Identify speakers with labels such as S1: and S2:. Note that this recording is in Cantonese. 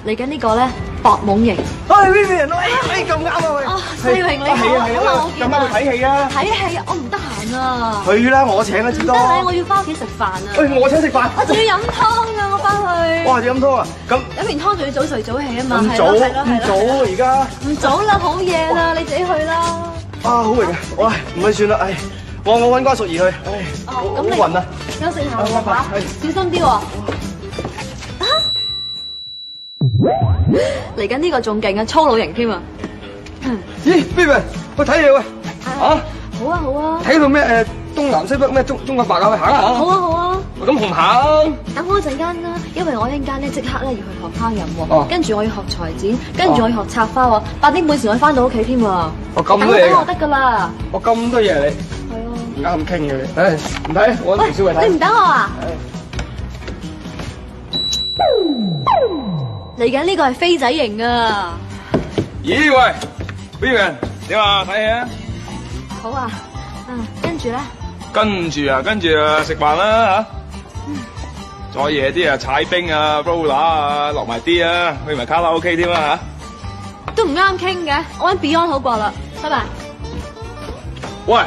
S1: 嚟緊呢個咧，搏懵型。
S2: 哎 Vivian， 咁啱啊喂！
S1: 啊，世榮你好，
S2: 係啊係啊，
S1: 好耐冇見
S2: 咁啱去睇戲啊！
S1: 睇戲啊，我唔得閒啊。
S2: 去啦，我請啊，至多。
S1: 唔得啊，我要翻屋企食飯啊。
S2: 喂，我請食飯。
S1: 我仲要飲湯啊，我翻去。
S2: 哇，飲湯啊！咁
S1: 飲完湯仲要早睡早起啊嘛。
S2: 咁早咁早而家？
S1: 唔早啦，好夜啦，你自己去啦。
S2: 啊，好榮啊！喂，唔去算啦，唉，我揾關淑儀去，唉，好暈啊！
S1: 休息下
S2: 拜拜
S1: 啦嚇，小心啲喎。嚟緊呢個仲勁啊，粗魯型添啊！
S2: 咦 Vivian，去睇嘢喂！啊，
S1: 好啊好啊，
S2: 睇到咩東南西北咩中亞白啊，去行下
S1: 好啊好啊，
S2: 咁紅行。
S1: 等我一陣間啦，因為我一陣間咧即刻咧要去學烹飪
S2: 哦
S1: 喎，跟住我要學裁剪，跟住我要學插花喎，8點半時我翻到屋企添喎。
S2: 我咁多嘢㗎
S1: 等我得㗎啦。
S2: 我咁多嘢你
S1: 係啊。
S2: 唔啱傾嘅你，唉，唔睇，我揾小慧睇。
S1: 你唔等我啊？嚟緊呢個係飛仔型啊！
S3: 咦喂 ，Vivian 點啊？睇戲啊？
S1: 好啊，跟住咧，
S3: 跟住啊食飯啦吓。再夜啲啊踩冰啊 roller 啊落埋啲啊，去埋卡拉 OK 添啊
S1: 都唔啱傾嘅，我揾 Beyond 好過啦，拜拜。
S3: 吓。喂，